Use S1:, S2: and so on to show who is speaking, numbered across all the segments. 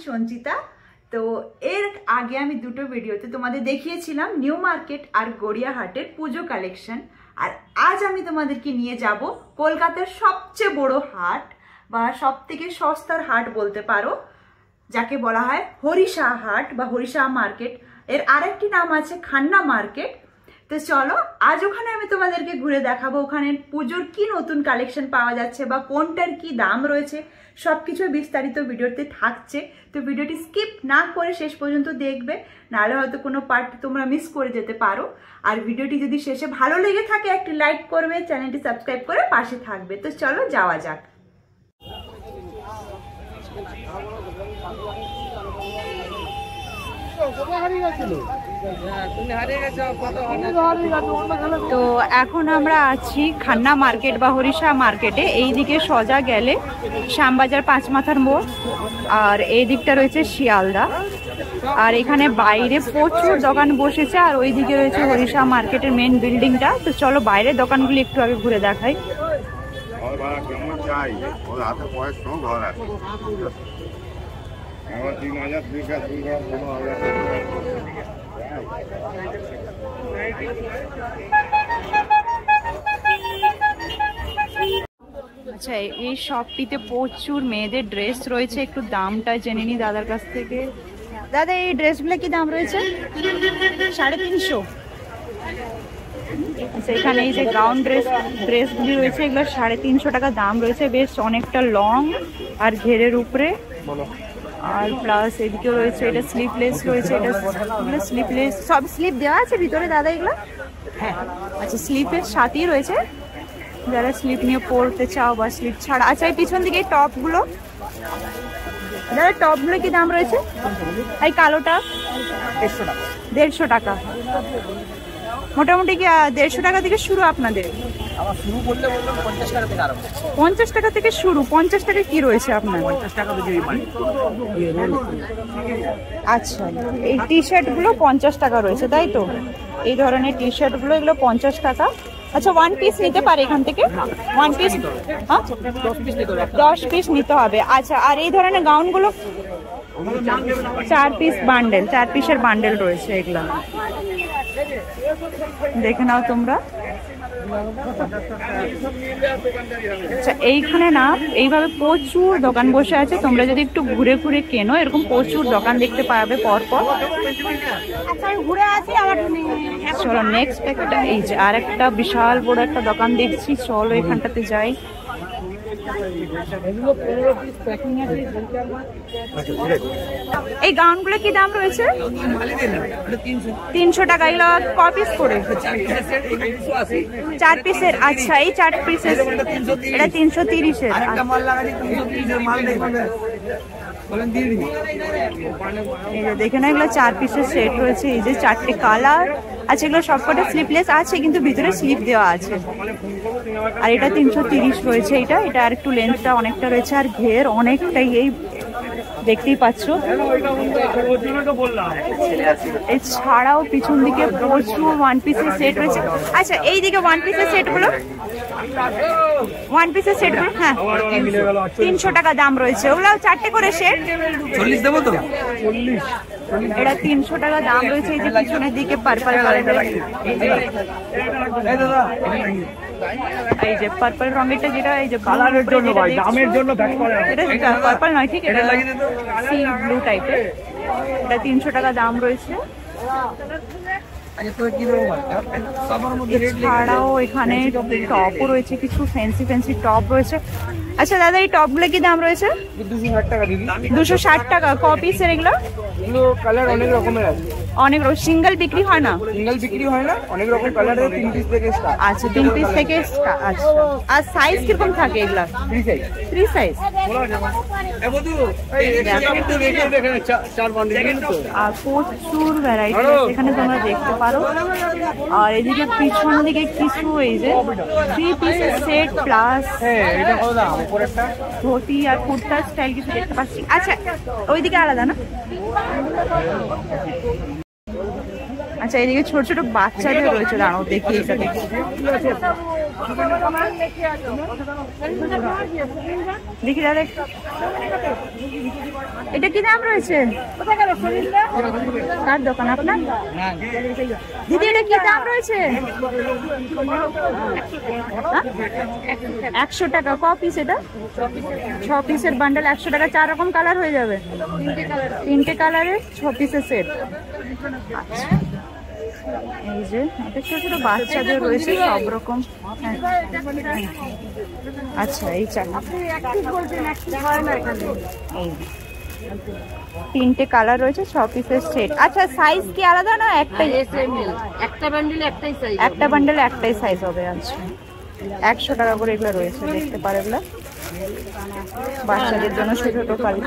S1: সঞ্চিতা। তো এর আগে আমি দুটো ভিডিওতে তোমাদের দেখিয়েছিলাম নিউ মার্কেট আর গড়িয়াহাটের পুজো কালেকশন। আর আজ আমি তোমাদেরকে নিয়ে যাব কলকাতার সবচেয়ে বড় হাট বা সব থেকে সস্তার হাট বলতে পারো, যাকে বলা হয় হরিশা হাট বা হরিশা মার্কেট। এর আরেকটি নাম আছে খান্না মার্কেট। তো চলো আজ ওখানে আমি তোমাদেরকে ঘুরে দেখাবো ওখানে পুজোর কি নতুন কালেকশন পাওয়া যাচ্ছে বা কোনটার কি দাম রয়েছে, সবকিছু বিস্তারিত ভিডিওতে থাকছে। তো ভিডিওটি স্কিপ না করে শেষ পর্যন্ত দেখবে, নাহলে হয়তো কোনো পার্ট তোমরা মিস করে যেতে পারো। আর ভিডিওটি যদি শেষে ভালো লেগে থাকে একটি লাইক করবে, চ্যানেলটি সাবস্ক্রাইব করে পাশে থাকবে। তো চলো যাওয়া যাক। তো এখন আমরা আছি খান্না মার্কেট বা হরিশা মার্কেটে। এই দিকে সোজা গেলে শ্যামবাজার পাঁচ মাথার মোড়, আর এই দিকটা রয়েছে শিয়ালদা। আর এখানে বাইরে প্রচুর দোকান বসেছে, আর ওই দিকে রয়েছে হরিশা মার্কেটের মেন বিল্ডিংটা। তো চলো বাইরের দোকানগুলি একটু আগে ঘুরে দেখাই। আচ্ছা, এই শপটিতে প্রচুর মেয়েদের ড্রেস রয়েছে। একটু দামটা জেনে নি দাদার কাছ থেকে। দাদা, এই ড্রেসগুলো কি দাম রয়েছে? 350। আচ্ছা, এখানে এই যে গাউন ড্রেসগুলি রয়েছে, এগুলো 350 টাকা দাম রয়েছে। বেশ অনেকটা লং আর ঘেরের উপরে। আর প্লাস এদিকেও রয়েছে, এটা স্লিপলেস রয়েছে। এটা স্লিপলেস, সব স্লিপ দেওয়া আছে ভিতরে দাদা এগুলো? হ্যাঁ। আচ্ছা, স্লিপের সাথেই রয়েছে, যারা স্লিপ নিয়ে পরতে চাও বা স্লিপ ছাড়া। আচ্ছা, এই পিছন দিকে এই টপগুলো দাদা, টপগুলো কি দাম রয়েছে? এই কালোটা 150 টাকা। মোটামুটি কি 150 টাকা থেকে শুরু আপনাদের? 50 টাকা থেকে শুরু। 50 টাকা কি রয়েছে আপনার? আচ্ছা, এই টি শার্ট গুলো 50 টাকা রয়েছে, তাই তো? এই ধরনের টি শার্ট গুলো, এগুলো 50 টাকা। আচ্ছা, 1 পিস নিতে পারে এখান থেকে? 1 পিস, 10 পিস নিতে হবে। আচ্ছা, আর এই ধরনের গাউন গুলো 4 পিস বান্ডেল, 4 পিসের বান্ডেল রয়েছে। এগুলো দেখে নাও তোমরা। আচ্ছা, এইখানে না এইভাবে প্রচুর দোকান বসে আছে। তোমরা যদি একটু ঘুরে ঘুরে কেনো, এরকম প্রচুর দোকান দেখতে পাবে পরপর। চলো নেক্সট একটা, এই যে আর একটা বিশাল বড় একটা দোকান দেখছি, চলো এখানটাতে যাই। এই গাউনগুলো কি দাম রয়েছে? 300 টাকা। এগুলো ক পিস করে? 4 পিসের। আচ্ছা, এই 4 পিসের এটা 330-এর। এই যে দেখে না, এগুলো 4 পিসের সেট রয়েছে। এই যে 4টে কালার। আচ্ছা, এগুলো সবকটা স্লিপলেস আছে, কিন্তু ভিতরে স্লিপ দেওয়া আছে। আর এটা 330 রয়েছে। এটা আর একটু লেন্থটা অনেকটা রয়েছে, আর ঘের অনেকটাই, এই দেখতেই পাচ্ছ। এছাড়াও পিছন দিকে প্রচুর 1 পিসের সেট রয়েছে। আচ্ছা, এই দিকে 1 পিসের সেটগুলো, 1 পিসের সেটগুলো হ্যাঁ 300 টাকা দাম রয়েছে। ওগুলো 4টে করে সেট। 40 দেবো তো? 40। এটা 300 টাকা দাম রয়েছে। এই যে পিছনের দিকে পার্পল কালারের, এই যে পার্পল রঙেরটা, যেটা এই যে কালারের জন্য ভাই, দামের জন্য এটা পার্পল নয়, ঠিক? এটা সি ব্লু টাইপের। এটা 300 টাকা দাম রয়েছে। এছাড়াও এখানে টপও রয়েছে, কিছু ফ্যান্সি টপ রয়েছে। আচ্ছা দাদা, এই টপগুলো কি দাম রয়েছে? 260 টাকা দিদি। 260 টাকা। ক পিসের এগুলো? কালার অনেক রকমের আছে। অনেক রকম। সিঙ্গেল বিক্রি হয় না? সিঙ্গেল বিক্রি হয় না, অনেক রকম কালার আছে। 3 পিস থেকে স্টার্ট। আচ্ছা, 3 পিস থেকে স্টার্ট। আচ্ছা, আর সাইজ কিরকম থাকে এগুলা? 3 সাইজ। আর প্রচুর ভ্যারাইটি এখানে তোমরা দেখতে পারো। আর এদিকে পিছন দিকে কিছু এই যে 3 পিসের সেট প্লাস ধুতি আর কুর্তা স্টাইল কিছু দেখতে পাচ্ছি। আচ্ছা, ওইদিকে আলাদা না? আচ্ছা এদিকে ছোট ছোট বাচ্চাদের রয়েছে, দাঁড়াও দেখি এটা দেখি। দেখি দাদা এটা কি দাম রয়েছে? কার দোকান আপনার? দিদি এটা কি দাম রয়েছে? 100 টাকা। ক পিস এটা? 6 পিসের বান্ডেল 100 টাকা। 4 রকম কালার হয়ে যাবে, 3টে কালারের 6 পিসের সেট। আচ্ছা এই যে এটা ছোট ছোট বাচ্চাদের রয়েছে সব রকম। আচ্ছা এই 3টে কালার রয়েছে 6 পিসের সেট। আচ্ছা সাইজ কি আলাদা না একটাই?
S2: একটা বান্ডেলে একটাই সাইজ,
S1: একটা বান্ডেলে একটাই সাইজ হবে। আচ্ছা 100 টাকা করে এগুলো রয়েছে, দেখতে পারে এগুলো বাচ্চাদের জন্য ছোট ছোট কালার।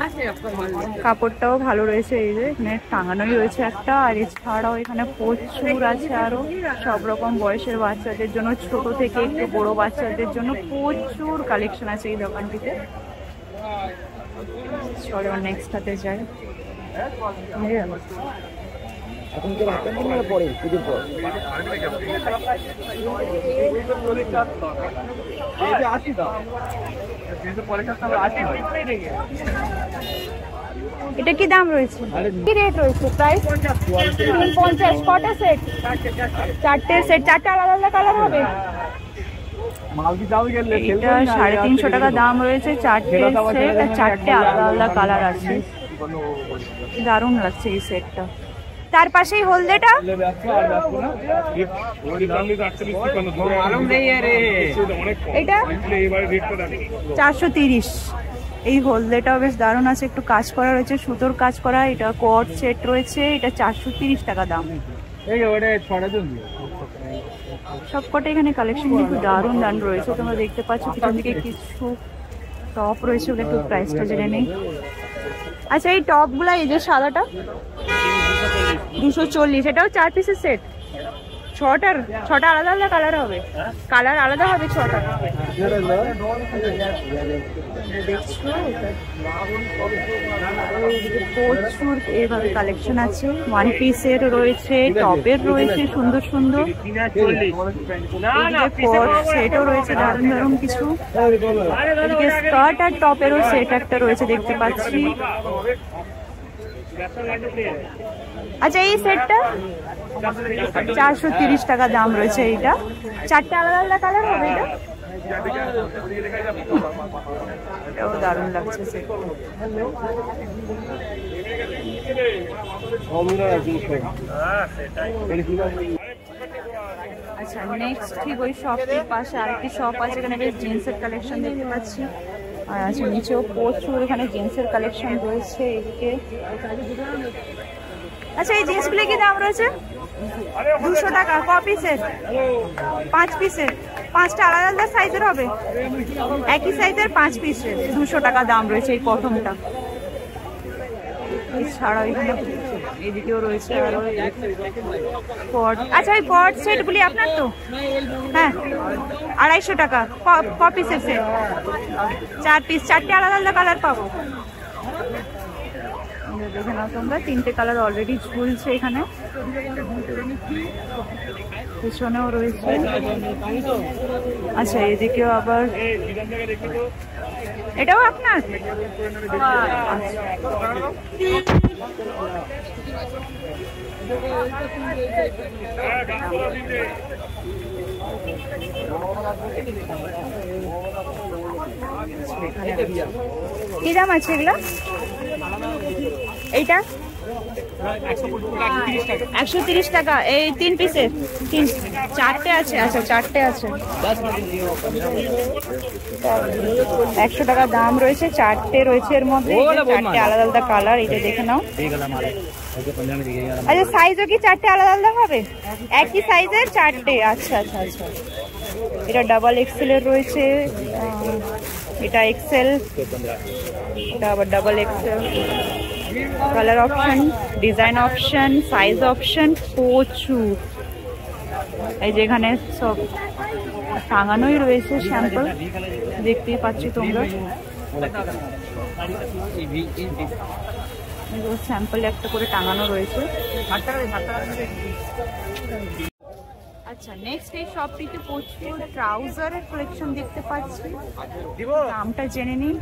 S1: কাপড়টাও ভালো রয়েছে, এই যে এখানে টাঙানোই রয়েছে একটা। আর এছাড়াও এখানে প্রচুর আছে আরো সব রকম বয়সের বাচ্চাদের জন্য, ছোট থেকে একটু বড় বাচ্চাদের জন্য প্রচুর কালেকশন আছে এই দোকানটিতে। চলো নেক্সট হাতে যাই। এটা কি দাম রয়েছে? কি রেট রয়েছে? প্রাইস 350। কটা সেট? 4টে সেট। 4টে আলাদা আলাদা কালার হবে। এটা 350 টাকা দাম রয়েছে। 4টে সেট আর 4টে আলাদা আলাদা কালার আছে। দারুণ লাগছে এই সেটটা। তার পাশেই হলদেটা এটা 430। এই হলদেটাও বেশ দারুণ আছে, একটু কাজ করা রয়েছে, সুতোর কাজ করা। এটা কট সেট রয়েছে, এটা 430 টাকা দাম। সবকটা এখানে কালেকশন কিন্তু দারুণ দারুণ রয়েছে, তোমরা দেখতে পাচ্ছ। পিছন দিকে কিছু টপ রয়েছে, ওটা একটু প্রাইসটা জেনে নেই। আচ্ছা এই টপগুলা, এই যে সাদাটা 240। এটাও 4 পিসের সেট। 6টা আলাদা আলাদা কালার হবে, কালার আলাদা হবে 6টা। প্রচুর এইভাবে কালেকশন আছে। 1 পিসের রয়েছে, টপের রয়েছে সুন্দর সুন্দর। সেটও রয়েছে দারুণ দারুণ কিছু। এদিকে স্কার্ট আর টপেরও সেট একটা রয়েছে দেখতে পাচ্ছি। আচ্ছা এই সেটটা 430 টাকা দাম রয়েছে। এইটা 4টে আলাদা আলাদা কালার হবে। এটাও দারুণ লাগছে সেট। আচ্ছা নেক্সট ঠিক ওই শপের পাশে আরেকটি শপ আছে, এখানে বেশ জিন্সের কালেকশন দেখতে পাচ্ছি। আর আচ্ছা নিচেও প্রচুর এখানে জিন্সের কালেকশন রয়েছে এদিকে। আচ্ছা এই জিন্সগুলো কি দাম রয়েছে? 200 টাকা। ক পিসের? 5 পিসের। 5টা আলাদা আলাদা সাইজের হবে, একই সাইজের 5 পিসের 200 টাকা দাম রয়েছে এই প্রথমটা। এছাড়াও এখানে এদিকেও রয়েছে আরো পট। আচ্ছা এই পট সেটগুলি আপনার তো? হ্যাঁ 250 টাকা। ক পিসের সেট? 4 পিস। 4টে আলাদা আলাদা কালার পাবো। দেখে নাও তোমরা, 3টে কালার অলরেডি ঝুলছে এখানে। পিছনেও রয়েছে। আচ্ছা এদিকেও আবার, এটাও আপনার? কি দাম আছে এগুলা? এইটা 130 টাকা। এই 3 পিসের? 4টে আছে। আচ্ছা 4টে আছে। 100 টাকা দাম রয়েছে। 4টে রয়েছে এর মধ্যে, 4টে আলাদা আলাদা কালার। এটা দেখে নাও। আচ্ছা সাইজও কি 4টে আলাদা আলাদা হবে? একই সাইজের 4টে। আচ্ছা আচ্ছা আচ্ছা। এটা ডাবল এক্সেল এর রয়েছে, এটা এক্সেল, এটা আবার double XL. Colour option, design option, size option প্রচুর। এই যেখানে সব টাঙানোই রয়েছে স্যাম্পল, দেখতেই পাচ্ছি তোমরা। স্যাম্পল একটা করে টাঙানো রয়েছে। আচ্ছা, নেক্সট এই শপটিতে প্রচুর ট্রাউজারের কালেকশন দেখতে পাচ্ছি, দামটা জেনে নিন।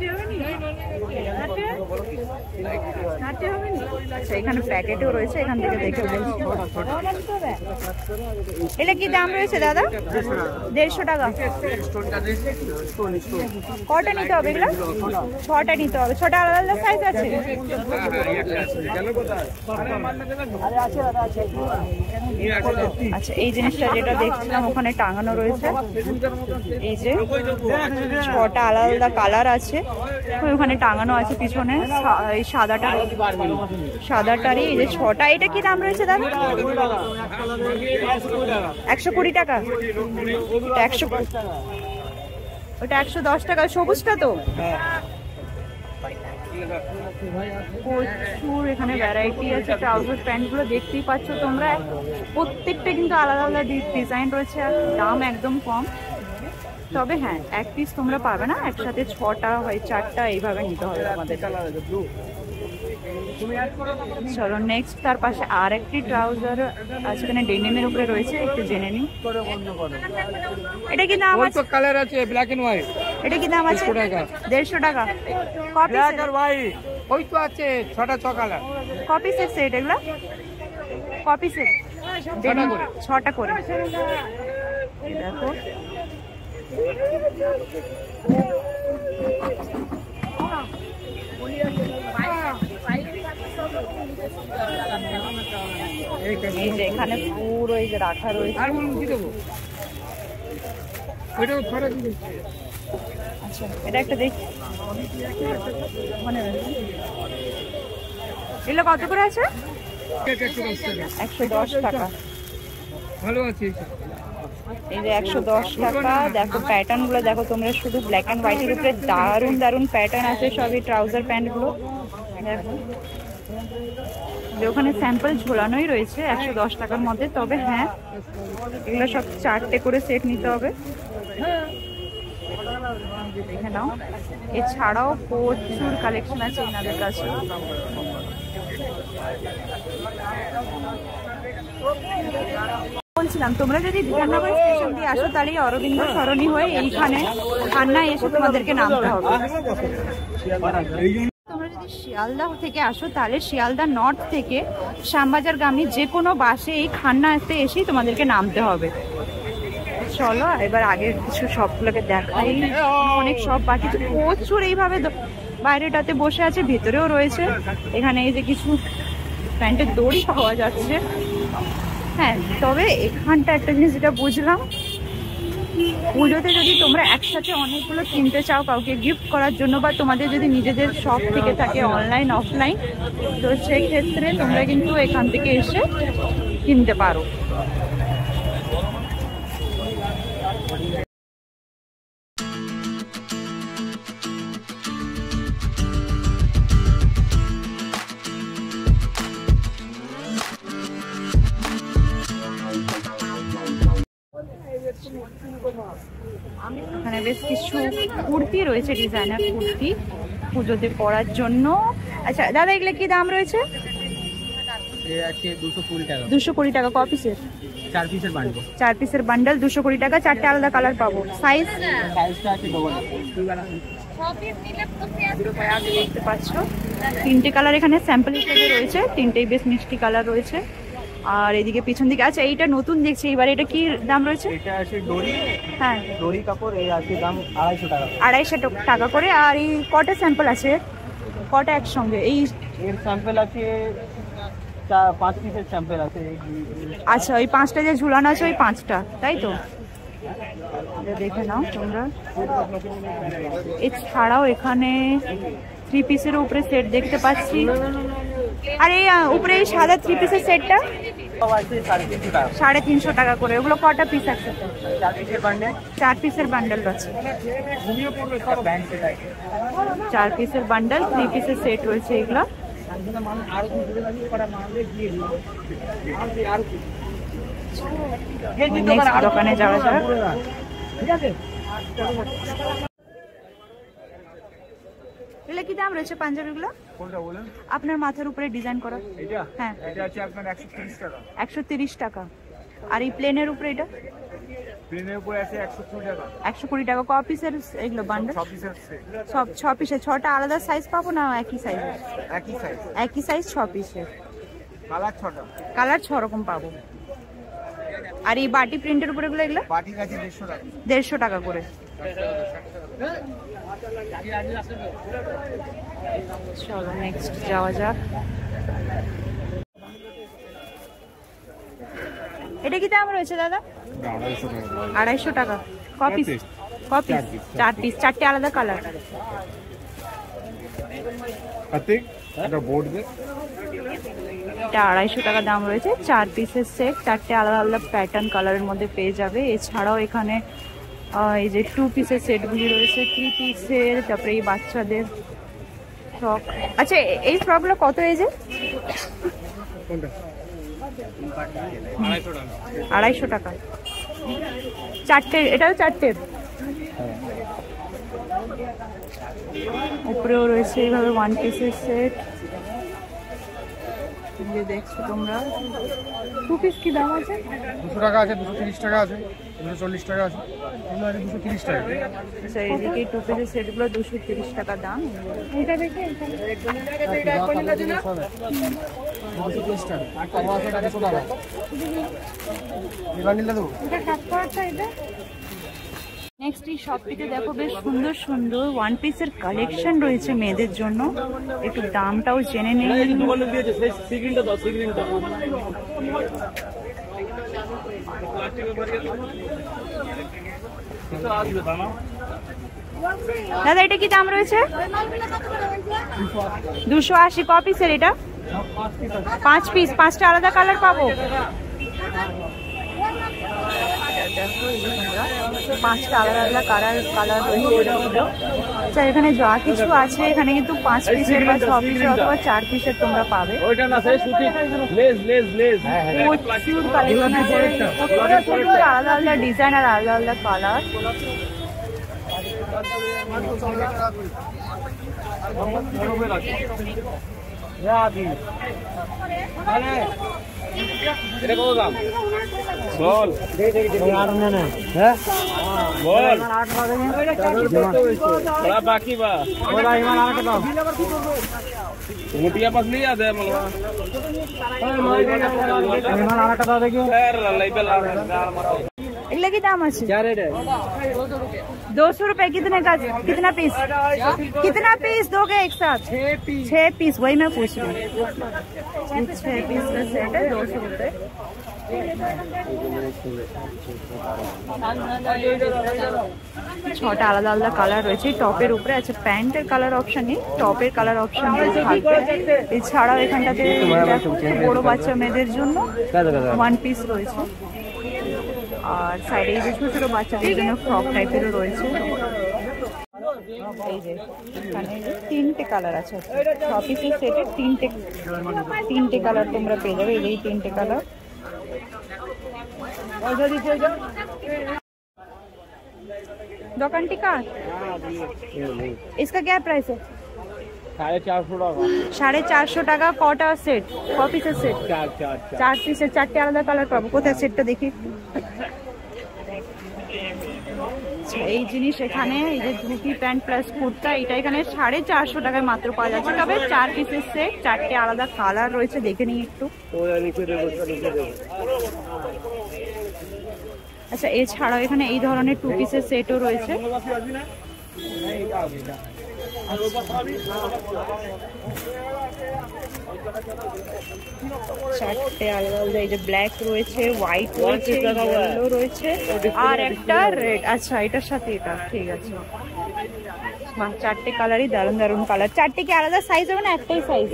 S1: আচ্ছা, এখানে প্যাকেটও রয়েছে, এখান থেকে দেখে বলছি। এটা কি দাম রয়েছে দাদা? 150 টাকা। কটা নিতে হবে এগুলো? 6টা নিতে হবে। 6টা আলাদা আলাদা সাইজ আছে? আচ্ছা, এই জিনিসটা যেটা দেখছিলাম ওখানে টাঙানো রয়েছে, এই যে 6টা আলাদা আলাদা কালার আছে, ওখানে টাঙানো আছে পিছনে। এই সাদাটারই এই যে 6টা। এটা কি দাম রয়েছে দাদা? 120 টাকা। ওটা 110 টাকা। সবুজটা তো? প্রচুর এখানে ভ্যারাইটি আছে। ট্রাউজার প্যান্ট গুলো দেখতেই পাচ্ছ তোমরা, প্রত্যেকটা কিন্তু আলাদা আলাদা ডিজাইন রয়েছে আর দাম একদম কম। তবে হ্যাঁ, এক পিস তোমরা পাবে না, একসাথে 6টা হয় 4টা এইভাবে নিতে হবে আমাদের। চলো নেক্সট, তার পাশে আর একটি ট্রাউজার আছে, এখানে ডেনিমের উপরে রয়েছে, একটু জেনে নিই। এটা কি দাম আছে?
S3: কালার আছে ব্ল্যাক এন্ড হোয়াইট।
S1: এটা কি দাম আছে? 150 টাকা।
S3: ব্ল্যাক আর হোয়াইট ওই তো আছে 6টা 6 কালার।
S1: কপি সেট এগুলা? কপি সেট 6টা করে। দেখো এই যে এখানে পুরো এই যে রাখা রয়েছে। আচ্ছা, এটা একটা দেখি। এগুলো কত করে আছে? 110 টাকা।
S3: ভালো আছে
S1: এই যে 110 টাকা। দেখো প্যাটার্ন গুলো দেখো তোমরা, শুধু ব্ল্যাক অ্যান্ড হোয়াইটের উপরে দারুণ দারুণ প্যাটার্ন আছে সবই ট্রাউজার প্যান্ট গুলো। দেখো ওখানে স্যাম্পল ঝোলানোই রয়েছে 110 টাকার মধ্যে। তবে হ্যাঁ, এগুলো সব 4টে করে সেট নিতে হবে। দেখে নাও, এছাড়াও প্রচুর কালেকশন আছে এনাদের কাছে। বলছিলাম, তোমরা যদি বিধাননগর স্টেশন দিয়ে আসো তাহলে অরবিন্দ সরণি হয়ে এইখানে খান্নায় এসে তোমাদেরকে নামতে হবে। তোমরা যদি শিয়ালদা থেকে আসো তাহলে শিয়ালদা নর্থ থেকে শ্যামবাজারগামী যে কোনো বাসে এই খান্নাতে এসেই তোমাদেরকে নামতে হবে। চলো এবার আগের কিছু শপগুলোকে দেখাই। অনেক শপ বাকি, প্রচুর এইভাবে বাইরেটাতে বসে আছে, ভেতরেও রয়েছে। এখানে এই যে কিছু প্যান্টের দড়ি পাওয়া যাচ্ছে। হ্যাঁ, তবে এখানটা একটা জিনিস যেটা বুঝলাম, পুজোতে যদি তোমরা একসাথে অনেকগুলো কিনতে চাও কাউকে গিফট করার জন্য, বা তোমাদের যদি নিজেদের শপ থেকে থাকে অনলাইন অফলাইন, তো সেক্ষেত্রে তোমরা কিন্তু এখান থেকে এসে কিনতে পারো। এখানে বেশ কিছু কুর্তি রয়েছে, ডিজাইনার কুর্তি পুজোতে পরার জন্য। আচ্ছা দাদা, এগুলো কি দাম রয়েছে? 220 টাকা। ক পিসের?
S3: 4 পিসের বান্ডেল।
S1: 4 পিসের বান্ডেল 220 টাকা। 4টে আলাদা কালার পাবো। সাইজটা আছে দেখতে পাচ্ছ, 3টে কালার এখানে স্যাম্পল হিসেবে রয়েছে। 3টেই বেশ মিষ্টি কালার রয়েছে। আর এদিকে পিছন দিকে, আচ্ছা এইটা নতুন দেখছি এবার, এটা কি দাম রয়েছে?
S3: এটা আছে দড়ি।
S1: হ্যাঁ,
S3: দড়ি কাপড়, এই আছে দাম 250 টাকা।
S1: 250 টাকা করে। আর এই কটা স্যাম্পল আছে? কটা একসঙ্গে? এই
S3: এর স্যাম্পল আছে 5 পিসের স্যাম্পল আছে।
S1: আচ্ছা, ওই 5টা যে ঝুলানো আছে ওই 5টা, তাই তো? দেখে নাও তোমরা। এছাড়াও এখানে 3 পিসের উপরে সেট দেখতে পাচ্ছি। আর এই উপরে এই সাদা 3 পিসের সেটটা 350 টাকা করে। ওগুলো কটা পিস আছে? 4 পিসের বান্ডেল আছে। 4 পিসের বান্ডেল, 3 পিসের সেট রয়েছে এগুলো। দোকানে যাওয়া যাক। এগুলো কি দাম রয়েছে পাঞ্জাবিগুলো?
S3: কোনটা বলেন?
S1: আপনার মাথার উপরে ডিজাইন করা
S3: এটা?
S1: হ্যাঁ,
S3: এটা আছে আপনার 130 টাকা।
S1: 130 টাকা। আর এই প্লেনের উপরে এটা?
S3: প্লেনের উপরে আছে 120 টাকা।
S1: 120 টাকা। ক পিসের এগুলো বান্ডেল?
S3: 6 পিস আছে।
S1: সব 6 পিসের। 6টা আলাদা সাইজ পাবো না একই সাইজ?
S3: একই সাইজ।
S1: একই সাইজ 6 পিসের।
S3: কালার 6টা।
S1: কালার 6 রকম পাবো। আর এই বাটি প্রিন্টের উপরে এগুলো?
S3: বাটি আছে 150 টাকা।
S1: 150 টাকা করে। চলো নেক্সট যাওয়া যাক। এটা কি দাম রয়েছে দাদা? 250 টাকা। কপিস? কপিস 4 পিস, 4টে আলাদা কালার।
S3: এটা বোর্ড দে।
S1: এটা 250 টাকা দাম রয়েছে। 4 পিসের সেট, 4টে আলাদা আলাদা প্যাটার্ন কালারের মধ্যে পেয়ে যাবে। এছাড়াও এখানে এই যে 2 পিসের সেটগুলি রয়েছে, 3 পিসের, তারপরে এই বাচ্চাদের ফ্রক। আচ্ছা এই ফ্রকগুলো কত এজে? 250 টাকা। 4টে, এটাও 4টে। উপরেও রয়েছে এইভাবে 1 পিসের সেট। দেখছো তোমরা 2 পিস কি দাম আছে?
S3: 200 টাকা আছে, 230 টাকা আছে, 240 টাকা আছে, 230 টাকা।
S1: আচ্ছা এইদিকে 2 পিসের সেটগুলো 230 টাকা দাম। এটা দেখে
S3: 230 টাকা। আর কম আছে 200 টাকা। এবার নিলে দেবো।
S1: এটা কাট করাটা এটা। নেক্সট এই শপটিতে দেখো বেশ সুন্দর সুন্দর 1 পিসের কালেকশন রয়েছে মেয়েদের জন্য। একটু দামটাও জেনে নেই। দাদা এটা কি দাম রয়েছে? 280। ক পিসের এটা? 5 পিস। 5টা আলাদা কালার পাবো? 5টা আলাদা আলাদা কালার রয়েছে। আচ্ছা এখানে যা কিছু আছে এখানে কিন্তু 5 পিসের বা 6 পিসের অথবা 4 পিসের তোমরা পাবে। প্রচুর কালেকশন আছে, প্রচুর আলাদা আলাদা ডিজাইন আর আলাদা আলাদা কালার।
S3: বল বল बाकी बा मोटिया पास नहीं याद है मलवा
S1: এগুলো কি দাম আছে?
S3: क्या रेट है?
S1: 200 रुपए। कितने का? कितना पीस? कितना पीस दोगे एक साथ? 6 पीस। वही मैं पूछ रही हूँ। 6 पीस का सेट है 200 रुपए। 6টা আলাদা আলাদা কালার রয়েছে টপের উপরে। আচ্ছা প্যান্টের কালার অপশন নেই, টপের কালার অপশন থাকবে। এছাড়াও এখানটাতে বড় বাচ্চা মেয়েদের জন্য 1 পিস রয়েছে। আর সাইডে এই যে ছোট ছোট বাচ্চাদের জন্য ফ্রক টাইপেরও রয়েছে। এই যে এখানে 3টে কালার আছে। 6 পিসের সেটে 3টে কালার তোমরা পেয়ে যাবে। এই 3টে কালার। दुकान टिका इसका क्या प्राइस है? 450 টাকা। কটা সেট? ক পিসের সেট? 4 পিসের। 4টে আলাদা কালার পাবো। কোথায় সেটটা দেখি। এই জিনিস এখানে এই যে ধুতি প্যান্ট প্লাস কুর্তা এটা এখানে 450 টাকায় মাত্র পাওয়া যাচ্ছে। তবে 4 পিসের সেট, 4টে আলাদা কালার রয়েছে। দেখে নিই একটু। আচ্ছা এছাড়াও এখানে এই ধরনের 2 পিসের সেটও রয়েছে। 4টে আলাদা আলাদা। এই যে ব্ল্যাক রয়েছে, হোয়াইট রয়েছে, ইয়েলো রয়েছে আর একটা রেড। আচ্ছা এটার সাথে এটা ঠিক আছে। 4টে কালারই দারুণ দারুণ কালার। 4টে কি আলাদা সাইজ হবে না একটাই সাইজ?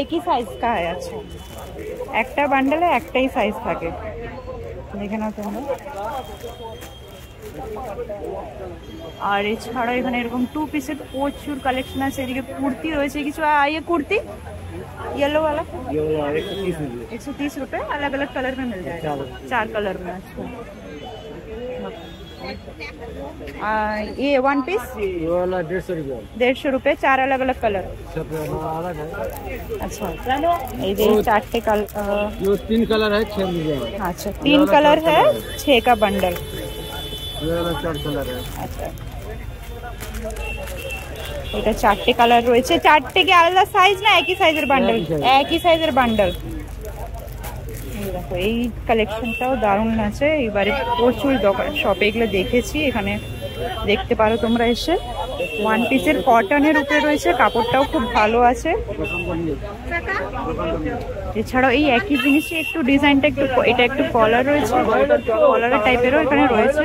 S1: একই সাইজ কা আছে। একটা বান্ডেলে একটাই সাইজ থাকে। দেখে নাও তোমরা। আর এছাড়া এখানে এরকম 2 পিসের প্রচুর কালেকশন আছে। এদিকে কুর্তি রয়েছে কিছু। ये कुर्ती येलो वाला 130 रुपए। अलग अलग कलर में मिल जाएगा। 4 कलर में। अच्छा ये 1 पीस
S3: ये वाला 150 रुपया
S1: 150 रुपए, 4 अलग अलग कलर।
S3: सब अलग है।
S1: अच्छा ये 4 कलर,
S3: ये 3 कलर है 6 रुपया।
S1: अच्छा 3 कलर है 6 का बंडल।
S3: ये वाला 4 कलर है।
S1: আচ্ছা এটা 4টে কালার রয়েছে। 4টে কি আলাদা সাইজ না একই সাইজের বান্ডেল? একই সাইজের বান্ডেল। এই দেখো এই কালেকশনটাও দারুণ আছে। এবারে প্রচুর দোকান শপে এগুলো দেখেছি, এখানে দেখতে পারো তোমরা এসে। 1 পিসের কটনের উপরে রয়েছে, কাপড়টাও খুব ভালো আছে। এছাড়াও এই একই জিনিসই একটু ডিজাইনটা একটু, এটা একটু কলার রয়েছে, কলারের টাইপেরও এখানে রয়েছে।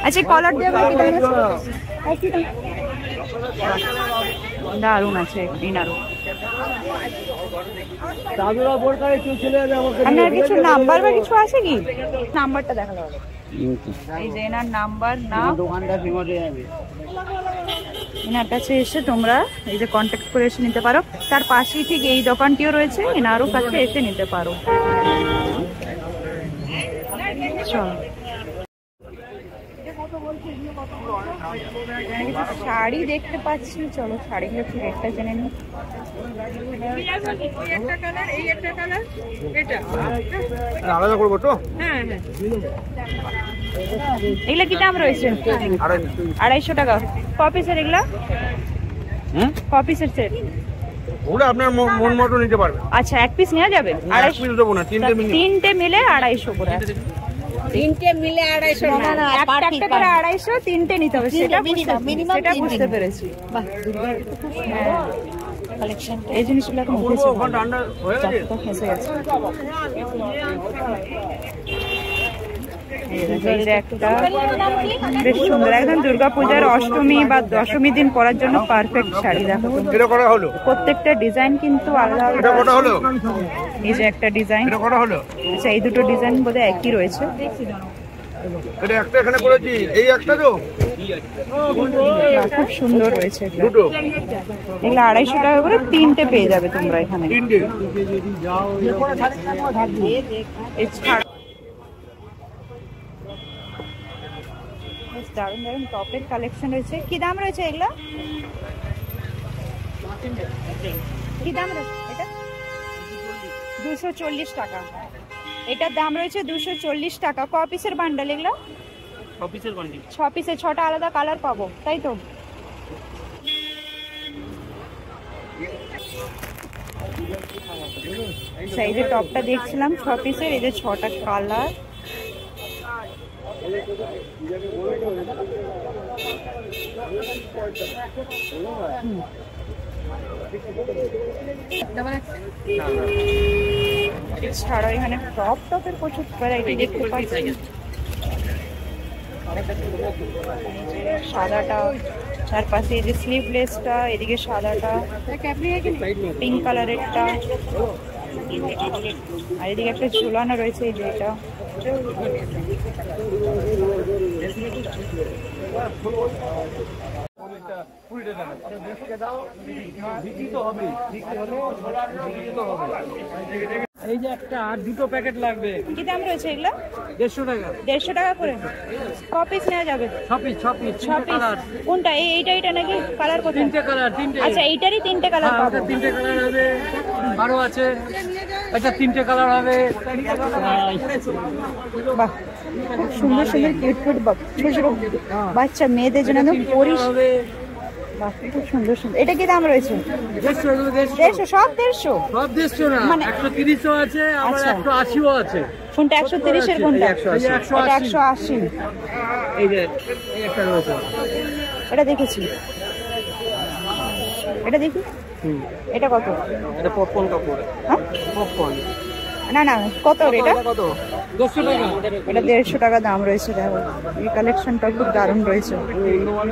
S1: আচ্ছা কলার দেওয়া দারুণ আছে ইনারও। আপনার কিছু নাম্বার বা কিছু আছে কি? নাম্বারটা দেখালো এই যে এনার নাম্বার না, এনার কাছে এসে তোমরা এই যে কন্ট্যাক্ট করে এসে নিতে পারো। তার পাশেই ঠিক এই দোকানটিও রয়েছে, এনারও কাছে এসে নিতে পারো। চলো শাড়ি দেখতে পাচ্ছি, চলো শাড়িগুলো একটু রেটটা জেনে নিই।
S3: আলাদা করবো তো?
S1: এগুলা কি দাম রয়েছে? 250 টাকা। ক পিসের এগুলা? ক পিসের সেট?
S3: ওটা আপনার মন মতো নিতে পারবে।
S1: আচ্ছা 1 পিস নেওয়া যাবে? 250
S3: দেবো না,
S1: 3টে মিলে 250 করে।
S2: 3টে মিলে 250 না,
S1: একটা করে 250, 3টে নিতে হবে, সেটা বুঝতে পেরেছি। বাহ কালেকশন এই জিনিসগুলো এখন উঠেছে, ফেঁসে গেছে। এই যে একটা বেশ সুন্দর, একদম দুর্গাপূজার অষ্টমী বা দশমী দিন পরার জন্য পারফেক্ট শাড়ি। দেখো প্রত্যেকটা ডিজাইন কিন্তু আলাদা আলাদা। এই যে একটা ডিজাইন, আচ্ছা এই দুটো ডিজাইন বোধহয় একই রয়েছে। খুব সুন্দর রয়েছে এগুলো। 250 টাকা করে 3টে পেয়ে যাবে তোমরা এখানে। দারুণ দারুণ টপের কালেকশন রয়েছে। কি দাম রয়েছে এগুলা? কি দাম রয়েছে এটা? 240 টাকা। এটার দাম রয়েছে 240 টাকা। ক পিসের বান্ডেল এগুলো?
S3: 6 পিসের বান্ডেল।
S1: 6 পিসের, 6টা আলাদা কালার পাবো, তাই তো? আচ্ছা এই যে টপটা দেখছিলাম 6 পিসের, এই যে 6টা কালার। এছাড়াও এখানে টপের প্রচুর ভ্যারাইটি দেখতে পাচ্ছি। সাদাটা, তার পাশে এই যে স্লিভলেসটা, এদিকে সাদাটা, পিঙ্ক কালারেরটা, আর এদিকে একটা ঝুলানো রয়েছে এই যে এটা।
S3: এই যে একটা আর 2টো প্যাকেট লাগবে।
S1: কি দাম রয়েছে এগুলো?
S3: 150 টাকা।
S1: 150 টাকা করে। ক পিস নেওয়া যাবে?
S3: 6 পিস।
S1: কোনটা? এইটা নাকি? কালার কত?
S3: 3টে কালার। 3টে।
S1: আচ্ছা এইটারই 3টে কালার পাবো।
S3: 3টে কালার হবে, আরো আছে। আচ্ছা 3টে কালার হবে।
S1: বাহ খুব সুন্দর সুন্দর কিউট ছোট ছোট বাচ্চা মেয়েদের জন্য একদম পরিস। বাহ খুব সুন্দর সুন্দর। এটা কি দাম রয়েছে? 150। সব 150
S3: না,
S1: মানে
S3: 130ও আছে, আবার 180ও আছে।
S1: কোনটা 130 এর? কোনটা? এটা 180।
S3: এই যে এই একটা রয়েছে,
S1: এটা দেখেছি। এটা দেখি। এটা কত?
S3: এটা পপকর্ন কাপড়।
S1: হ্যাঁ
S3: পপকর্ন।
S1: না কত এটা?
S3: কত? 200 টাকা।
S1: এটা 150 টাকা দাম রয়েছে। দেখো এই কালেকশনটা খুব দারুণ রয়েছে,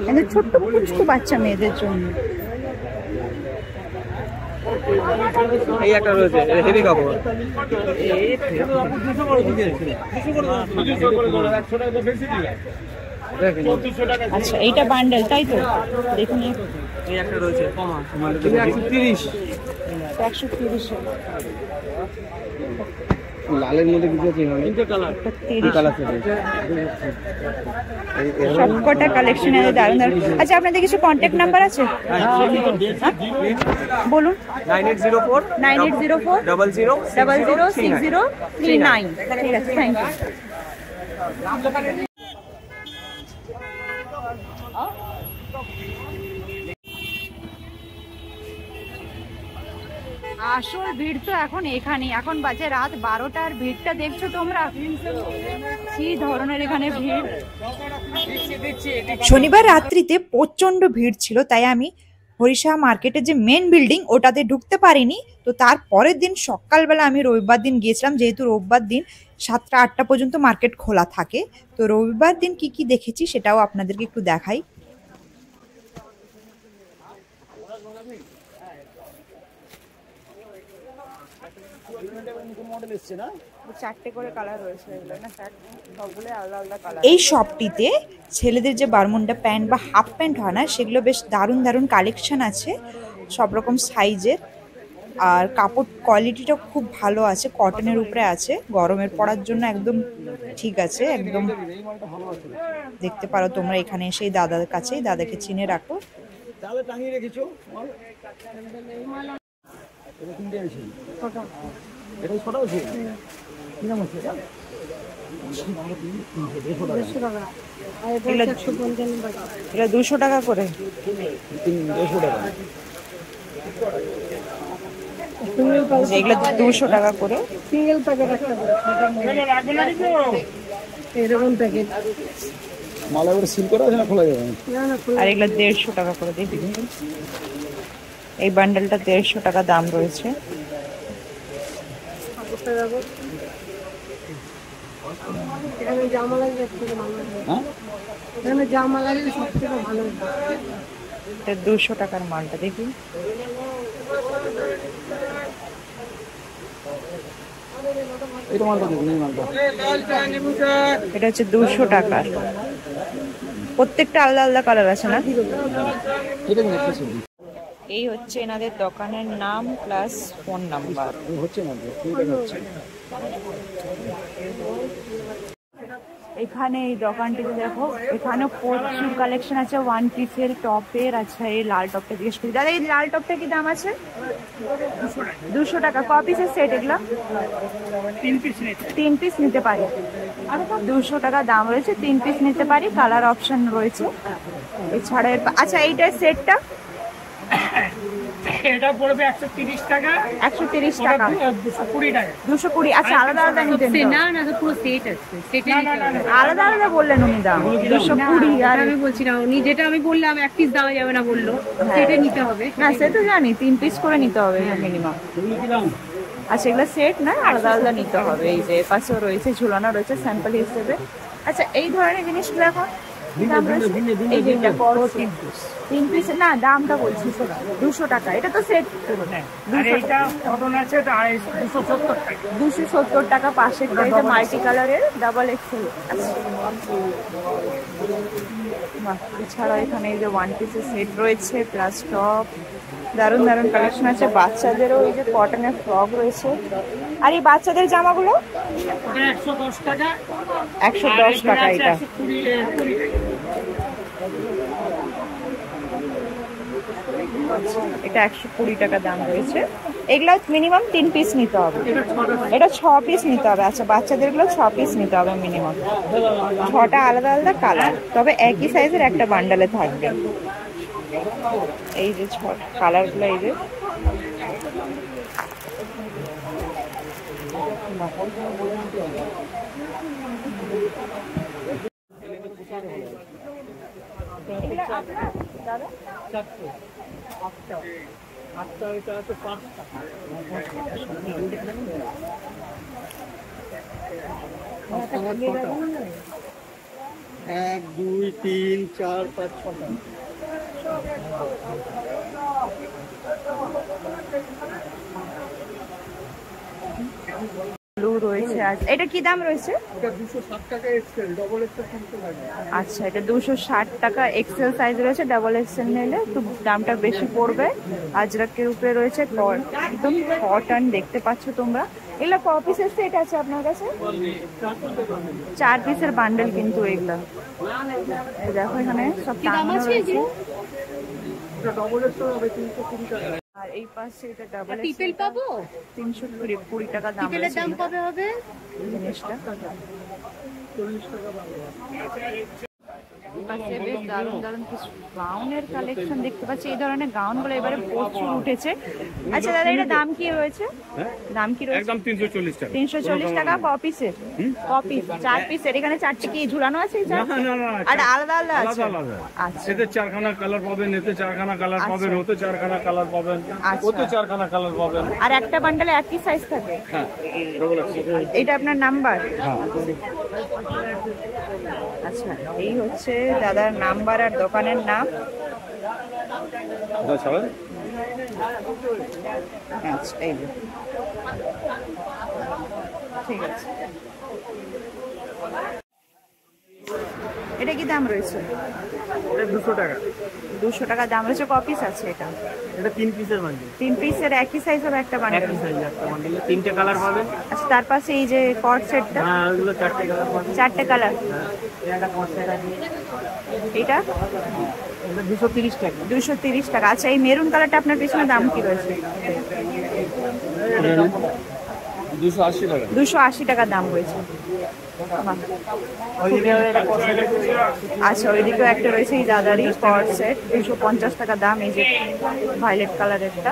S1: কিন্তু ছোট্ট পুচকু বাচ্চা মেয়েদের জন্য।
S3: এই একটা রয়েছে, হেভি কাপড়।
S1: আচ্ছা এইটা বান্ডেল, তাই তো? দেখুন
S3: এই একটা রয়েছে কম আছে, 130।
S1: 130।
S3: লালের মধ্যে কিছু আছে
S1: সবকটা কালেকশন আছে দারুণ দারুণ। আচ্ছা আপনাদের কিছু কন্ট্যাক্ট নাম্বার আছে বলুন।
S4: 9804
S1: 9804 006039। ঠিক আছে, থ্যাংক ইউ। আসল ভিড় তো এখন এখানে, এখন বাজে রাত 12টার ভিড়টা দেখছো তোমরা কি ধরনের এখানে ভিড়। শনিবার রাত্রিতে প্রচন্ড ভিড় ছিল, তাই আমি হরিষা মার্কেটের যে মেন বিল্ডিং ওটাতে ঢুকতে পারিনি। তো তার পরের দিন সকালবেলা আমি রবিবার দিন গিয়েছিলাম, যেহেতু রবিবার দিন 7টা 8টা পর্যন্ত মার্কেট খোলা থাকে। তো রবিবার দিন কি কি দেখেছি সেটাও আপনাদেরকে একটু দেখাই। চারটে করে কালার রয়েছে, সবগুলো আলাদা আলাদা কালার। এই শপটিতে ছেলেদের যে বারমুন্ডা প্যান্ট বা হাফ প্যান্ট হয় না, সেগুলো বেশ দারুণ দারুণ কালেকশন আছে সব রকম সাইজের। আর কাপড় কোয়ালিটিটা খুব ভালো আছে, কটনের উপরে আছে, গরমের পড়ার জন্য একদম ঠিক আছে একদম। দেখতে পারো তোমরা এখানে এসে দাদার কাছেই, দাদাকে চিনে রাখো। এটা 200 টাকা করে। এগুলো 200 টাকা করে সিঙ্গেল প্যাকেট একটা এরকম প্যাকেট মালা করে সিল করা আছে না, খোলা যাবে না। আর এগুলো 150 টাকা করে। দেখি এই বান্ডেলটা 150 টাকা দাম রয়েছে। এটা 200 টাকার মালটা দেখি। এটা হচ্ছে 200 টাকার, প্রত্যেকটা আলাদা আলাদা কালার আছে না। এই হচ্ছে এনাদের দোকানের নাম প্লাস ফোন নাম্বার। এখানে এই দোকানটিতে দেখো, এখানে প্রচুর কালেকশন আছে ওয়ান পিসের, টপের। আচ্ছা এই লাল টপটা জিজ্ঞেস করি দাদা, এই লাল টপটা কি দাম আছে? 200 টাকা। ক পিসের সেট এগুলো? 3 পিস নিতে পারি। 200 টাকা দাম রয়েছে, 3 পিস নিতে পারি। কালার অপশন রয়েছে এছাড়া। আচ্ছা এইটার সেটটা
S4: এটা পড়বে 130 টাকা।
S1: 130 টাকা,
S4: 220 টাকা,
S1: 220। আচ্ছা আলাদা আলাদা নিতে
S2: না না, পুরো সেট আছে, সেটে
S1: আলাদা আলাদা বললেন উনি দাম 220। আর
S2: আমি বলছি না, উনি যেটা আমি বললাম এক পিস দেওয়া যাবে না বললো, সেটে নিতে হবে।
S1: না সে তো জানি, 3 পিস করে নিতে হবে মিনিমাম। আচ্ছা এগুলো সেট না, আলাদা আলাদা নিতে হবে। এই যে পাশেও রয়েছে, ঝুলানো রয়েছে স্যাম্পল হিসেবে। আচ্ছা এই ধরনের জিনিসগুলো এখন এই যে 3 পিস না, দামটা বলছি 200 টাকা। এটা তো সেট 270 টাকা। পাশে মাল্টি কালারের ডাবল এক্সেল। এছাড়া এখানে এই যে ওয়ান পিসের সেট রয়েছে প্লাস টপ, দারুণ দারুণ কালেকশন আছে। বাচ্চাদেরও এই যে কটনের ফ্রক রয়েছে। আর এই বাচ্চাদের জামাগুলো
S4: 110 টাকা।
S1: 110 টাকা এটা। এটা 120 টাকা দাম রয়েছে। এগুলো মিনিমাম 3 পিস নিতে হবে। এটা 6 পিস নিতে হবে। আচ্ছা বাচ্চাদের গুলো 6 পিস নিতে হবে মিনিমাম। 6টা আলাদা আলাদা কালার, তবে একই সাইজের একটা বান্ডালে থাকবে। এই যে 6 কালার গুলো, এই যে
S3: এক দুই তিন চার পাঁচ ছটা।
S1: ব্লু রয়েছে। এটা কি দাম রয়েছে?
S3: এটা 260 টাকা এক্সেল, ডবল এক্সেল কিনতে লাগে।
S1: আচ্ছা এটা 260 টাকা এক্সেল সাইজ রয়েছে, ডাবল এক্সেল নিলে একটু দামটা বেশি পড়বে। আজরাকের উপরে রয়েছে, একদম কটন দেখতে পাচ্ছ তোমরা। এগুলা ক পিসের সেট আছে আপনার কাছে? 4 পিসের বান্ডেল কিন্তু এগুলা। এই দেখো এখানে সব টাঙানো রয়েছে। আর এই পাশে এটা ডাবল
S2: টিপেল পাবো?
S1: 320 টাকা দাম।
S2: টিপেলের দাম কবে হবে
S1: জিনিসটা? পাশে বেশ দারুণ দারুণ কিছু গাউনের কালেকশন দেখতে পাচ্ছি। এই ধরনের গাউন গুলো এবারে প্রচুর উঠেছে। আচ্ছা দাদা, এটা দাম কি রয়েছে? দাম কি রয়েছে?
S3: একদম 340 টাকা।
S1: 340 টাকা ক পিসের? ক পিস? 4 পিসের। এখানে 4টি কি ঝুলানো আছে?
S3: না না না,
S1: আর আলাদা আলাদা আছে?
S3: আলাদা।
S1: আচ্ছা
S3: এতে 4খানা কালার পাবেন, এতে 4খানা কালার পাবেন, ওতে 4খানা কালার পাবেন, ওতে 4খানা কালার পাবেন।
S1: আর একটা বান্ডেলে একই সাইজ থাকে?
S3: হ্যাঁ।
S1: এটা আপনার নাম্বার?
S3: হ্যাঁ।
S1: আচ্ছা, এই হচ্ছে দাদার নাম্বার আর দোকানের নাম। আচ্ছা, এই যে। ঠিক আছে। এটা কি দাম রয়েছে?
S4: এটা 200 টাকা।
S1: 200 টাকা দাম রয়েছে। ক পিস আছে এটা?
S4: এটা 3 পিসের বান্ডিল।
S1: 3 পিসের একই সাইজ হবে একটা বান্ডেল?
S4: একই সাইজ একটা বান্ডিলে 3টে কালার পাবেন।
S1: আচ্ছা, তার পাশে এই যে কট সেটটা?
S4: হ্যাঁ, ওগুলো 4টে কালার পাবেন।
S1: 4টে কালার।
S4: এটা কত টাকা দিয়ে?
S1: এটা
S4: এটা 230 টাকা।
S1: 230 টাকা। আচ্ছা, এই মেরুন কালারটা আপনার পিছনে দাম কি রয়েছে?
S3: 280 টাকা।
S1: 280 টাকা দাম রয়েছে। আচ্ছা, ওইদিকেও একটা রয়েছে এই দাদারই কট সেট, 250 টাকা দাম। এই যে ভায়োলেট কালারেরটা।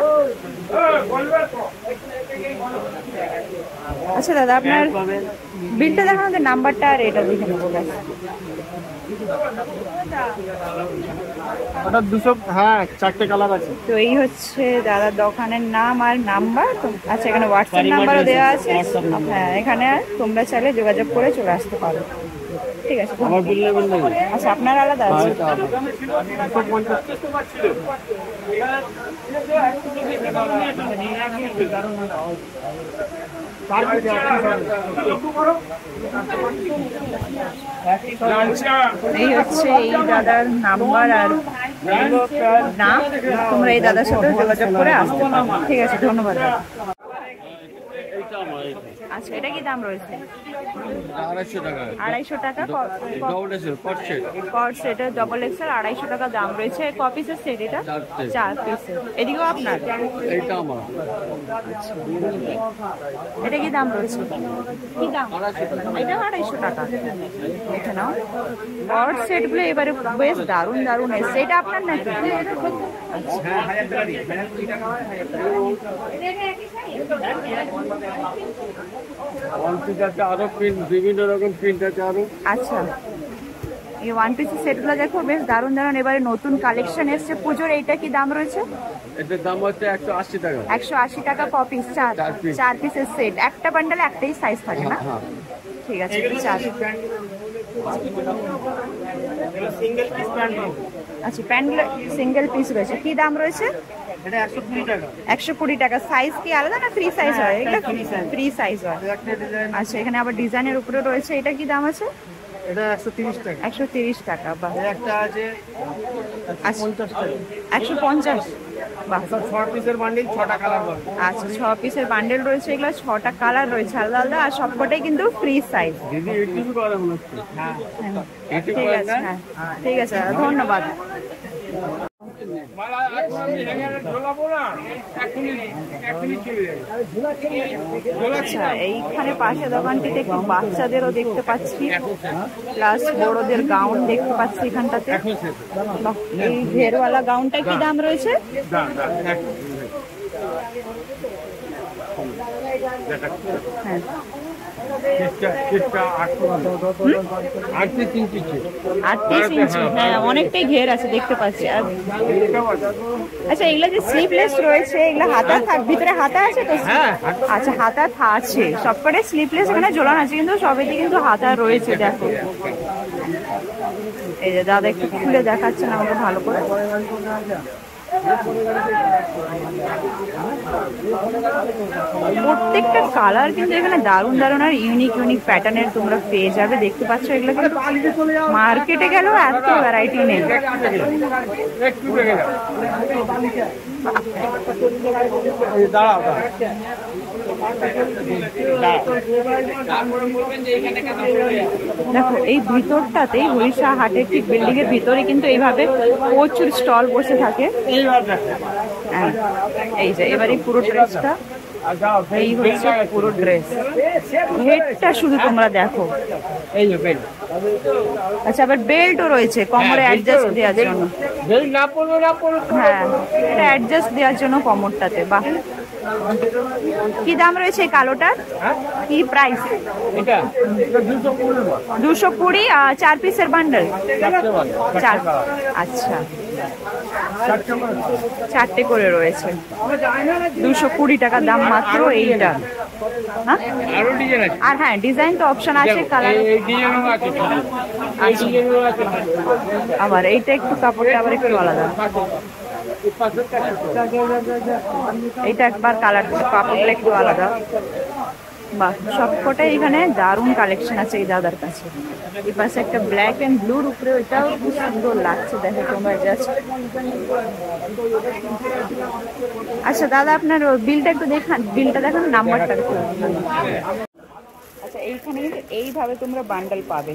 S1: আচ্ছা দাদা, আপনার বিলটা দেখান, আমাদের নাম্বারটা আর এটা দেখে নেবো।
S4: ওটা 200। হ্যাঁ, 4টে কালার আছে।
S1: তো এই হচ্ছে দাদার দোকানের নাম আর নাম্বার। আচ্ছা, এখানে হোয়াটসঅ্যাপ নাম্বারও দেওয়া আছে। হ্যাঁ, এখানে তোমরা চাইলে যোগাযোগ করে চলে আসতে পারো। ঠিক আছে। আচ্ছা, আপনার আলাদা আছে? এই হচ্ছে এই দাদার নাম্বার আর নাম। তোমরা এই দাদার সাথে যোগাযোগ করে আসতে পারো। ঠিক আছে, ধন্যবাদ। আচ্ছা, এটা কি দাম রয়েছে?
S3: 250 টাকা।
S1: 250 টাকা
S3: ডবল এক্সেল কট সেট।
S1: কট সেট ডবল এক্সেল 250 টাকা দাম রয়েছে। ক পিসের সেট এটা? 4 পিসের। এদিকেও আপনার?
S3: এইটা আমার।
S1: এটা কি দাম রয়েছে? কি দাম? এটা 250 টাকা। দেখে নাও, কট সেট গুলো এবারে বেশ দারুণ দারুণ এসছে। এটা আপনার নাকি?
S3: আরো প্রিন্ট, বিভিন্ন রকম প্রিন্ট আছে আরো।
S1: আচ্ছা, এই ওয়ান পিস সেট গুলো দেখো বেশ দারুণ দারুণ। এবারে নতুন কালেকশন এসছে পুজোর। এইটা কি দাম রয়েছে?
S3: এটার দাম হচ্ছে 180 টাকা।
S1: 180 টাকা ক পিস? 4 পিসের সেট। একটা বান্ডেলে একটাই সাইজ থাকে না? ঠিক আছে। 4।
S4: Single piece pant.
S1: আচ্ছা, প্যান্ট সিঙ্গেল পিস রয়েছে। কি দাম রয়েছে?
S4: এটা 120 টাকা।
S1: 120 টাকা। সাইজ কি আলাদা না ফ্রি সাইজ হয়? এগুলো ফ্রি সাইজ হয়। আচ্ছা, এখানে আবার ডিজাইনের উপরে রয়েছে। এটা কি দাম আছে?
S4: এটা 130 টাকা।
S1: 130 টাকা। বাহ।
S4: একটা আছে 150 টাকা।
S1: 150। বাহ।
S4: 6 পিসের বান্ডিল, 6টা কালার পাবে।
S1: আচ্ছা, 6 পিসের বান্ডেল রয়েছে। এগুলো 6টা কালার রয়েছে আলাদা আলাদা, আর সবকটাই কিন্তু ফ্রি সাইজ।
S3: দিদি 80 করে মনে হচ্ছে।
S4: হ্যাঁ,
S1: ঠিক আছে। হ্যাঁ, ঠিক আছে, ধন্যবাদ। আচ্ছা, এইখানে পাশে দোকানটিতে একটু বাচ্চাদেরও দেখতে পাচ্ছি, প্লাস বড়দের গাউন দেখতে পাচ্ছি এখানটাতে। এই ঘেরওয়ালা গাউনটা কি দাম রয়েছে? হ্যাঁ,
S3: 8 ইঞ্চি।
S1: হ্যাঁ, অনেকটাই ঘের আছে দেখতে পাচ্ছি। আর আচ্ছা, এগুলো যে স্লিপলেস রয়েছে, এগুলো হাতা ভিতরে হাতা আছে তো? আচ্ছা, হাতা আছে সবকটাই। স্লিপলেস এখানে ঝোলানো আছে, কিন্তু সবেতে কিন্তু হাতা রয়েছে। দেখো, এই যে দাদা একটু খুলে দেখাচ্ছেন আমাকে ভালো করে। প্রত্যেকটা কালার কিন্তু এখানে দারুণ দারুণ আর ইউনিক ইউনিক প্যাটার্নের তোমরা পেয়ে যাবে। দেখতে পাচ্ছ এগুলো কিন্তু মার্কেটে গেলেও এত ভ্যারাইটি নেই। দেখো এই ভিতরটাতেই হরিষা হাটের ঠিক বিল্ডিং এর ভিতরে কিন্তু এইভাবে প্রচুর স্টল বসে থাকে। হ্যাঁ, এই যে এবারে পুরো ড্রেসটা, এই হচ্ছে পুরো ড্রেস। হেডটা শুধু তোমরা দেখো,
S3: এই যে বেল্ট।
S1: আচ্ছা আবার বেল্টও রয়েছে কোমরে অ্যাডজাস্ট দেওয়ার জন্য।
S3: বেল্ট না পরলে না পরলে।
S1: হ্যাঁ, এটা অ্যাডজাস্ট দেওয়ার জন্য কোমরটাতে। বাহ, কি দাম রয়েছে এই কালোটার? কি প্রাইস?
S3: এটা
S1: 220 4 পিসের বান্ডেল। আচ্ছা, 4টে করে রয়েছে, 220 টাকা দাম মাত্র এইটা। হ্যাঁ,
S3: আরো ডিজাইন আছে।
S1: আর হ্যাঁ, ডিজাইন তো অপশন আছে, কালার
S3: এই ডিজাইনও আছে। এই ডিজাইনও আছে।
S1: আবার এইটা একটু কাপড়টা আবার একটু আলাদা। এইটা একবার কালার কাপড়টা একটু আলাদা। বাহ, সবকটাই এখানে দারুণ কালেকশন আছে এই দাদার কাছে। এই পাশে একটা ব্ল্যাক এন্ড ব্লুর উপরে, ওইটাও খুব সুন্দর লাগছে, দেখো তোমরা জাস্ট। আচ্ছা দাদা, আপনার বিলটা একটু দেখান, বিলটা দেখান, নাম্বারটা একটু। আচ্ছা, এইখানে এইভাবে তোমরা বান্ডেল পাবে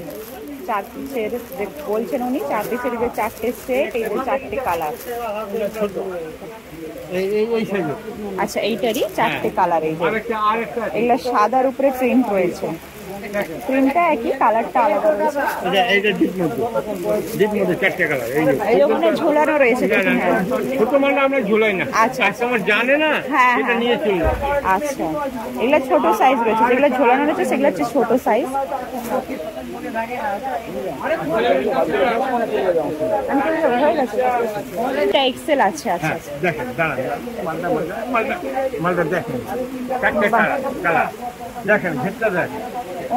S1: 4 পিসের, যে বলছেন উনি 4 পিসের যে 4টে সেট, এই যে 4টে কালার। আচ্ছা, এইটারই 4টে কালার। এই যে এগুলা সাদার উপরে প্রিন্ট রয়েছে, প্রিন্টটা একই, কালারটা আলাদা রয়েছে।
S3: এইটা ডিপ মধ্যে 4টে কালার।
S1: এই ওখানে ঝোলানো রয়েছে।
S3: ছোট মানে আমরা ঝুলাই না।
S1: আচ্ছা,
S3: কাস্টমার জানে না,
S1: হ্যাঁ
S3: এটা নিয়ে চলে।
S1: আচ্ছা, এগুলো ছোট সাইজ রয়েছে, যেগুলো ঝোলানো রয়েছে সেগুলো হচ্ছে ছোট সাইজ। এটা এক্সেল আছে। আচ্ছা,
S3: দেখেন মালটা দেখেন, 4টে কালার দেখেন, ভেতরটা দেখেন,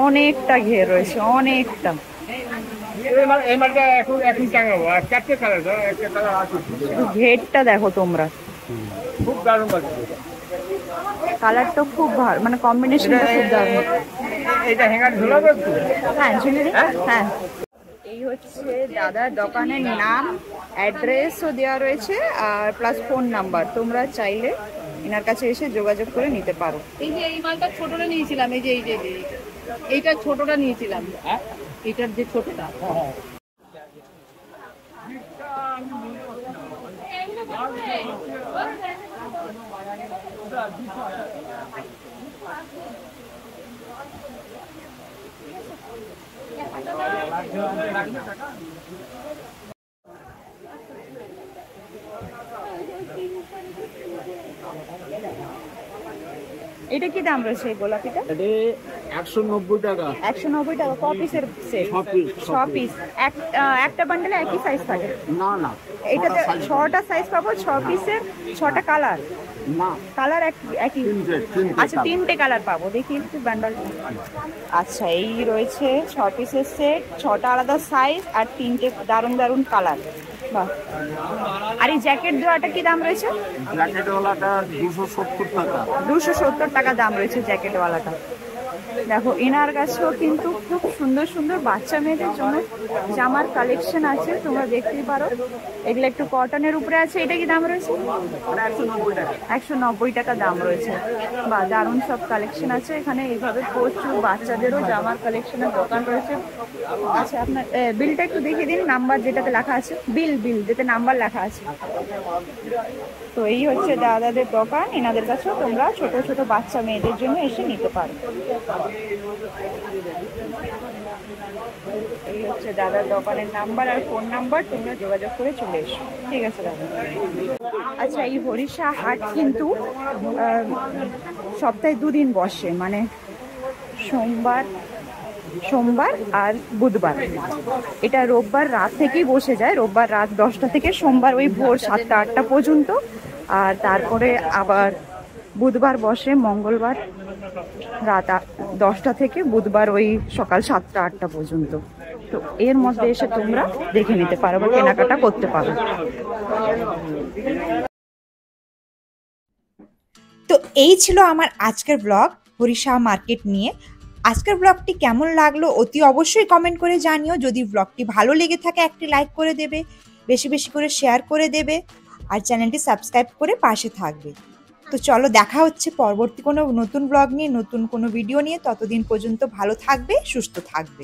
S1: অনেকটা ঘের রয়েছে, অনেকটা।
S3: এই মালটা এখন টাঙাবো। আর 4টে কালার, একটা কালার আছে।
S1: ঘেরটা দেখো তোমরা,
S3: খুব দারুণ লাগছে।
S1: কালারটা খুব ভালো, মানে কম্বিনেশনটা খুব দারুণ।
S3: এটা হ্যাঙ্গার ঝুলাবে একটু?
S1: হ্যাঁ, ঝুলিয়ে দিই। হ্যাঁ, এই হচ্ছে দাদার দোকানের নাম, অ্যাড্রেসও দেওয়া রয়েছে, আর প্লাস ফোন নাম্বার। তোমরা চাইলে এনার কাছে এসে যোগাযোগ করে নিতে পারো।
S2: এই যে এই মালটা ছোটটা নিয়েছিলাম, এই যে এইটা ছোটটা নিয়েছিলাম, এটার যে ছোটটা।
S1: এটা কি দাম রয়েছে এই গোলাপিটা?
S3: এটা 190 টাকা।
S1: 190 টাকা। ক পিসের সেট? 6 পিস। একটা বান্ডেলে একই সাইজ থাকে?
S3: না না,
S1: এটাতে 6টা সাইজ পাবো, 6 পিসের 6টা কালার?
S3: না,
S1: কালার একই। আচ্ছা, 3টে কালার পাবো। দেখি একটু বান্ডেল। আচ্ছা, এই রয়েছে 6 পিসের সেট, 6টা আলাদা সাইজ আর 3টে দারুণ দারুণ কালার। বাহ, আর এই জ্যাকেট দেওয়াটা কি দাম রয়েছে?
S3: জ্যাকেটওয়ালাটা 270 টাকা।
S1: 270 টাকা দাম রয়েছে জ্যাকেটওয়ালাটা। দেখো এনার কাছেও কিন্তু খুব সুন্দর সুন্দর বাচ্চা মেয়েদের জন্য জামার কালেকশন আছে, তোমরা দেখতেই পারো। এগুলো একটু কটনের উপরে আছে। এটা কি দাম রয়েছে? 190 টাকা দাম রয়েছে। বা দারুণ সব কালেকশন আছে এখানে। এইভাবে প্রচুর বাচ্চাদেরও জামার কালেকশনের দোকান রয়েছে। আচ্ছা, আপনার বিলটা একটু দেখিয়ে দিন, নাম্বার যেটাতে লেখা আছে। বিল যেতে নাম্বার লেখা আছে। তো এই হচ্ছে দাদাদের দোকান। এনাদের কাছেও তোমরা ছোট ছোট বাচ্চা মেয়েদের জন্য এসে নিতে পারো। এই হচ্ছে দাদার দোকানের নাম্বার আর ফোন নাম্বার, তোমরা যোগাযোগ করে চলে এসো। ঠিক আছে দাদা। আচ্ছা, এই হরিষা হাট কিন্তু সপ্তাহে 2 দিন বসে, মানে সোমবার আর বুধবার। এটা রোববার রাত থেকেই বসে যায়, রোববার রাত 10টা থেকে সোমবার ওই ভোর 7টা-8টা পর্যন্ত। আর তারপরে আবার বুধবার বসে, মঙ্গলবার রাত 10টা থেকে বুধবার ওই সকাল 7টা 8টা পর্যন্ত। তো এর মধ্যে এসে তোমরা দেখে নিতে পারো বা কেনাকাটা করতে পারো।
S5: তো এই ছিল আমার আজকের ব্লগ হরিশাহ মার্কেট নিয়ে। আজকের ব্লগটি কেমন লাগলো অতি অবশ্যই কমেন্ট করে জানিও। যদি ব্লগটি ভালো লেগে থাকে একটি লাইক করে দেবে, বেশি বেশি করে শেয়ার করে দেবে, আর চ্যানেলটি সাবস্ক্রাইব করে পাশে থাকবে। তো চলো দেখা হচ্ছে পরবর্তী কোনো নতুন ব্লগ নিয়ে, নতুন কোনো ভিডিও নিয়ে। ততদিন পর্যন্ত ভালো থাকবে, সুস্থ থাকবে।